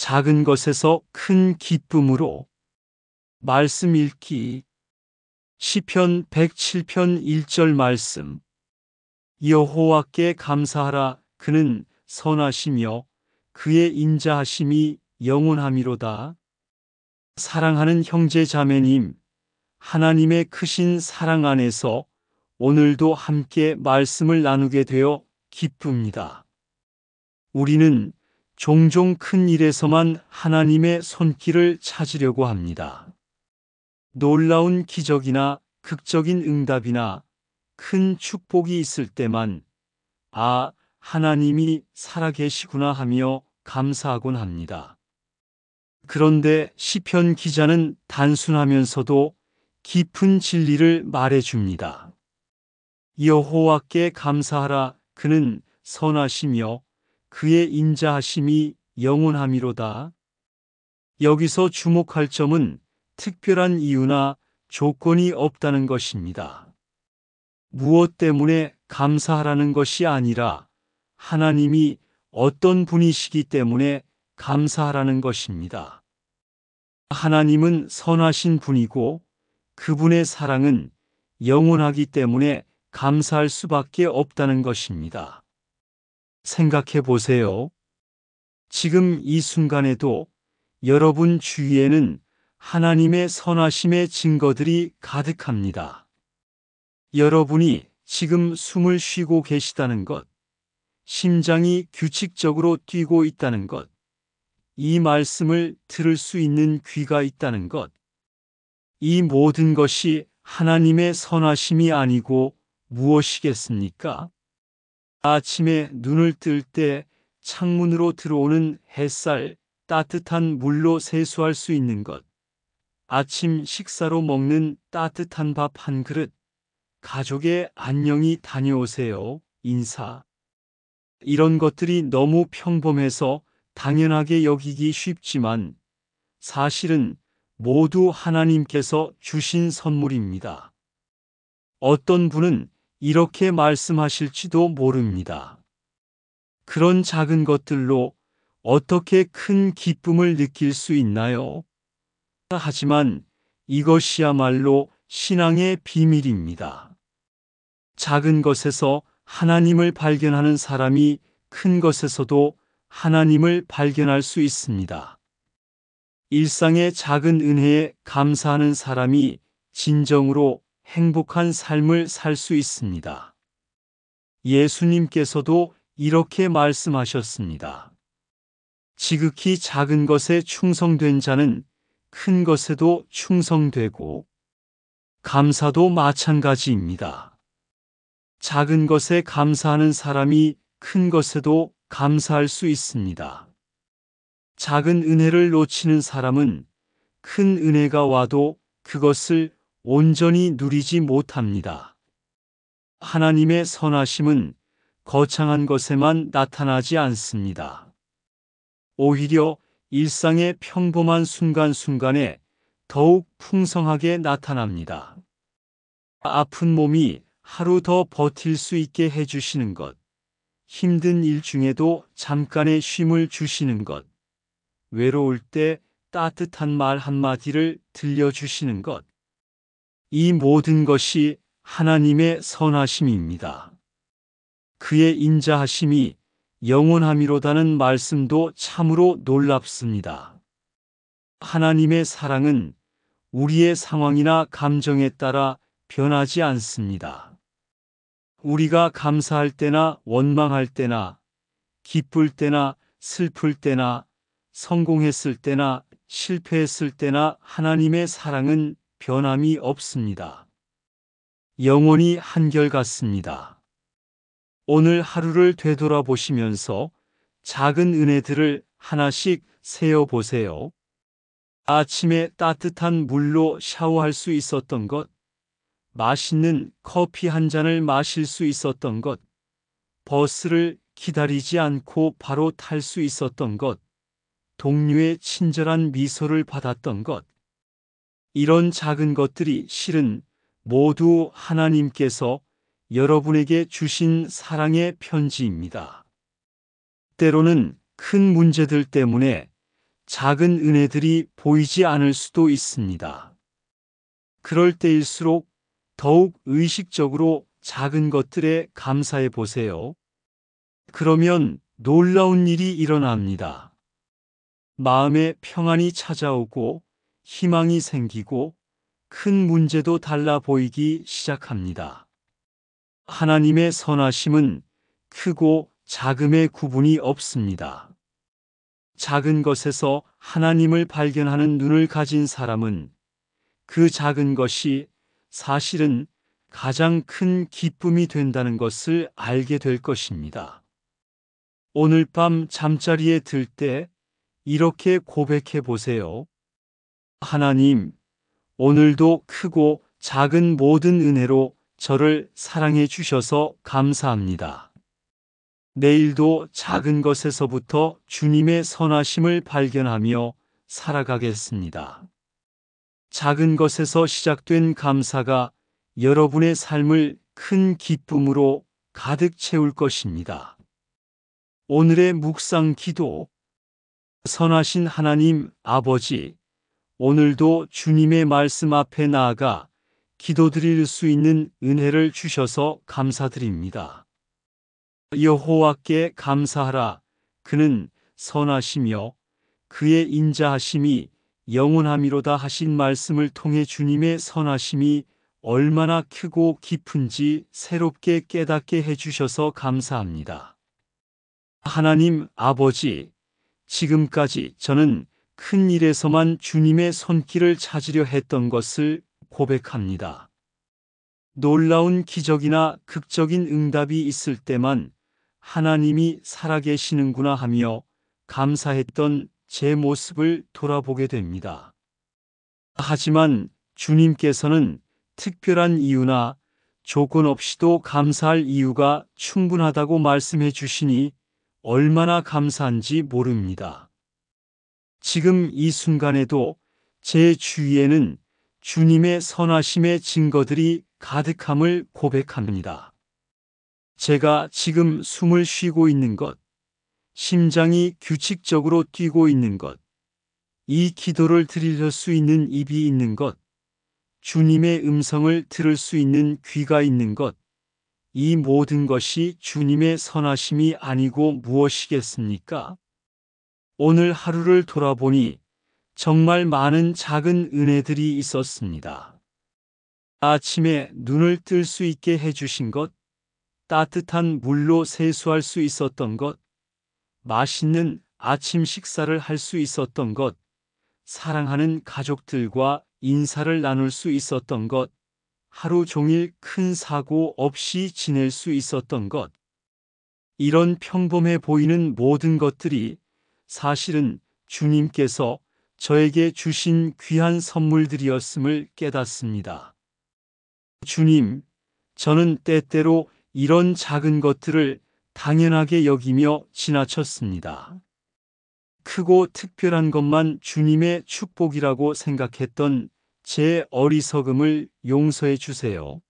작은 것에서 큰 기쁨으로. 말씀 읽기. 시편 107편 1절 말씀. 여호와께 감사하라. 그는 선하시며 그의 인자하심이 영원함이로다. 사랑하는 형제 자매님, 하나님의 크신 사랑 안에서 오늘도 함께 말씀을 나누게 되어 기쁩니다. 우리는 종종 큰 일에서만 하나님의 손길을 찾으려고 합니다. 놀라운 기적이나 극적인 응답이나 큰 축복이 있을 때만 하나님이 살아계시구나 하며 감사하곤 합니다. 그런데 시편 기자는 단순하면서도 깊은 진리를 말해줍니다. 여호와께 감사하라. 그는 선하시며 그의 인자하심이 영원함이로다. 여기서 주목할 점은 특별한 이유나 조건이 없다는 것입니다. 무엇 때문에 감사하라는 것이 아니라 하나님이 어떤 분이시기 때문에 감사하라는 것입니다. 하나님은 선하신 분이고 그분의 사랑은 영원하기 때문에 감사할 수밖에 없다는 것입니다. 생각해 보세요. 지금 이 순간에도 여러분 주위에는 하나님의 선하심의 증거들이 가득합니다. 여러분이 지금 숨을 쉬고 계시다는 것, 심장이 규칙적으로 뛰고 있다는 것, 이 말씀을 들을 수 있는 귀가 있다는 것, 이 모든 것이 하나님의 선하심이 아니고 무엇이겠습니까? 아침에 눈을 뜰 때 창문으로 들어오는 햇살, 따뜻한 물로 세수할 수 있는 것, 아침 식사로 먹는 따뜻한 밥 한 그릇, 가족의 안녕히 다녀오세요, 인사. 이런 것들이 너무 평범해서 당연하게 여기기 쉽지만 사실은 모두 하나님께서 주신 선물입니다. 어떤 분은 이렇게 말씀하실지도 모릅니다. 그런 작은 것들로 어떻게 큰 기쁨을 느낄 수 있나요? 하지만 이것이야말로 신앙의 비밀입니다. 작은 것에서 하나님을 발견하는 사람이 큰 것에서도 하나님을 발견할 수 있습니다. 일상의 작은 은혜에 감사하는 사람이 진정으로 행복한 삶을 살 수 있습니다. 예수님께서도 이렇게 말씀하셨습니다. 지극히 작은 것에 충성된 자는 큰 것에도 충성되고 감사도 마찬가지입니다. 작은 것에 감사하는 사람이 큰 것에도 감사할 수 있습니다. 작은 은혜를 놓치는 사람은 큰 은혜가 와도 그것을 온전히 누리지 못합니다. 하나님의 선하심은 거창한 것에만 나타나지 않습니다. 오히려 일상의 평범한 순간순간에 더욱 풍성하게 나타납니다. 아픈 몸이 하루 더 버틸 수 있게 해주시는 것, 힘든 일 중에도 잠깐의 쉼을 주시는 것, 외로울 때 따뜻한 말 한마디를 들려주시는 것, 이 모든 것이 하나님의 선하심입니다. 그의 인자하심이 영원함이로다는 말씀도 참으로 놀랍습니다. 하나님의 사랑은 우리의 상황이나 감정에 따라 변하지 않습니다. 우리가 감사할 때나 원망할 때나 기쁠 때나 슬플 때나 성공했을 때나 실패했을 때나 하나님의 사랑은 변함이 없습니다. 영원히 한결같습니다. 오늘 하루를 되돌아보시면서 작은 은혜들을 하나씩 세어보세요. 아침에 따뜻한 물로 샤워할 수 있었던 것, 맛있는 커피 한 잔을 마실 수 있었던 것, 버스를 기다리지 않고 바로 탈 수 있었던 것, 동료의 친절한 미소를 받았던 것. 이런 작은 것들이 실은 모두 하나님께서 여러분에게 주신 사랑의 편지입니다. 때로는 큰 문제들 때문에 작은 은혜들이 보이지 않을 수도 있습니다. 그럴 때일수록 더욱 의식적으로 작은 것들에 감사해 보세요. 그러면 놀라운 일이 일어납니다. 마음에 평안이 찾아오고 희망이 생기고 큰 문제도 달라 보이기 시작합니다. 하나님의 선하심은 크고 작음의 구분이 없습니다. 작은 것에서 하나님을 발견하는 눈을 가진 사람은 그 작은 것이 사실은 가장 큰 기쁨이 된다는 것을 알게 될 것입니다. 오늘 밤 잠자리에 들 때 이렇게 고백해 보세요. 하나님, 오늘도 크고 작은 모든 은혜로 저를 사랑해 주셔서 감사합니다. 내일도 작은 것에서부터 주님의 선하심을 발견하며 살아가겠습니다. 작은 것에서 시작된 감사가 여러분의 삶을 큰 기쁨으로 가득 채울 것입니다. 오늘의 묵상 기도. 선하신 하나님 아버지, 오늘도 주님의 말씀 앞에 나아가 기도드릴 수 있는 은혜를 주셔서 감사드립니다. 여호와께 감사하라. 그는 선하시며 그의 인자하심이 영원함이로다 하신 말씀을 통해 주님의 선하심이 얼마나 크고 깊은지 새롭게 깨닫게 해주셔서 감사합니다. 하나님 아버지, 지금까지 저는 큰 일에서만 주님의 손길을 찾으려 했던 것을 고백합니다. 놀라운 기적이나 극적인 응답이 있을 때만 하나님이 살아계시는구나 하며 감사했던 제 모습을 돌아보게 됩니다. 하지만 주님께서는 특별한 이유나 조건 없이도 감사할 이유가 충분하다고 말씀해 주시니 얼마나 감사한지 모릅니다. 지금 이 순간에도 제 주위에는 주님의 선하심의 증거들이 가득함을 고백합니다. 제가 지금 숨을 쉬고 있는 것, 심장이 규칙적으로 뛰고 있는 것, 이 기도를 드릴 수 있는 입이 있는 것, 주님의 음성을 들을 수 있는 귀가 있는 것, 이 모든 것이 주님의 선하심이 아니고 무엇이겠습니까? 오늘 하루를 돌아보니 정말 많은 작은 은혜들이 있었습니다. 아침에 눈을 뜰 수 있게 해주신 것, 따뜻한 물로 세수할 수 있었던 것, 맛있는 아침 식사를 할 수 있었던 것, 사랑하는 가족들과 인사를 나눌 수 있었던 것, 하루 종일 큰 사고 없이 지낼 수 있었던 것. 이런 평범해 보이는 모든 것들이 사실은 주님께서 저에게 주신 귀한 선물들이었음을 깨닫습니다. 주님, 저는 때때로 이런 작은 것들을 당연하게 여기며 지나쳤습니다. 크고 특별한 것만 주님의 축복이라고 생각했던 제 어리석음을 용서해 주세요.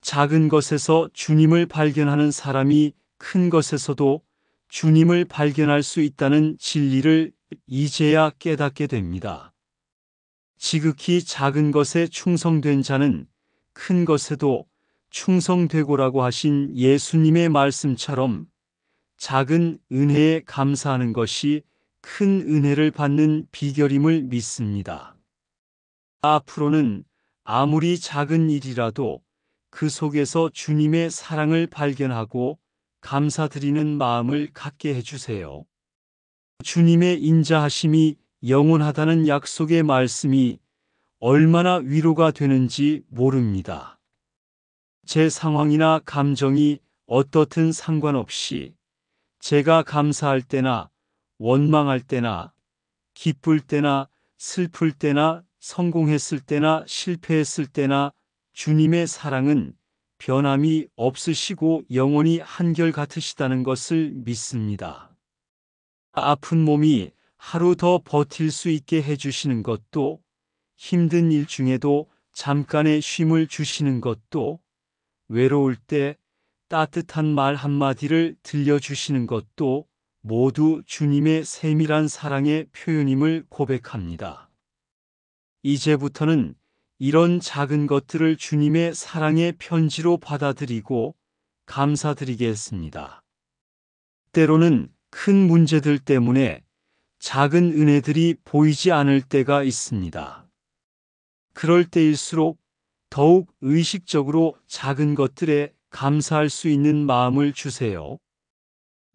작은 것에서 주님을 발견하는 사람이 큰 것에서도 주님을 발견할 수 있다는 진리를 이제야 깨닫게 됩니다. 지극히 작은 것에 충성된 자는 큰 것에도 충성되고라고 하신 예수님의 말씀처럼 작은 은혜에 감사하는 것이 큰 은혜를 받는 비결임을 믿습니다. 앞으로는 아무리 작은 일이라도 그 속에서 주님의 사랑을 발견하고 감사드리는 마음을 갖게 해주세요. 주님의 인자하심이 영원하다는 약속의 말씀이 얼마나 위로가 되는지 모릅니다. 제 상황이나 감정이 어떻든 상관없이 제가 감사할 때나 원망할 때나 기쁠 때나 슬플 때나 성공했을 때나 실패했을 때나 주님의 사랑은 변함이 없으시고 영원히 한결같으시다는 것을 믿습니다. 아픈 몸이 하루 더 버틸 수 있게 해주시는 것도, 힘든 일 중에도 잠깐의 쉼을 주시는 것도, 외로울 때 따뜻한 말 한마디를 들려주시는 것도 모두 주님의 세밀한 사랑의 표현임을 고백합니다. 이제부터는 이런 작은 것들을 주님의 사랑의 편지로 받아들이고 감사드리겠습니다. 때로는 큰 문제들 때문에 작은 은혜들이 보이지 않을 때가 있습니다. 그럴 때일수록 더욱 의식적으로 작은 것들에 감사할 수 있는 마음을 주세요.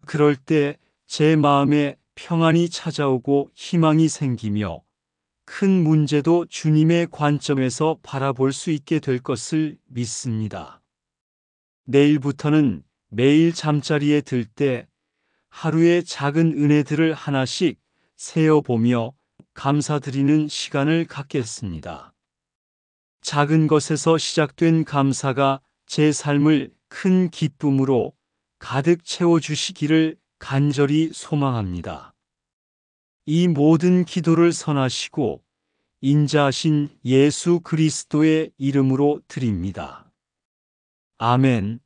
그럴 때 제 마음에 평안이 찾아오고 희망이 생기며 큰 문제도 주님의 관점에서 바라볼 수 있게 될 것을 믿습니다. 내일부터는 매일 잠자리에 들 때 하루의 작은 은혜들을 하나씩 세어보며 감사드리는 시간을 갖겠습니다. 작은 것에서 시작된 감사가 제 삶을 큰 기쁨으로 가득 채워주시기를 간절히 소망합니다. 이 모든 기도를 선하시고 인자하신 예수 그리스도의 이름으로 드립니다. 아멘.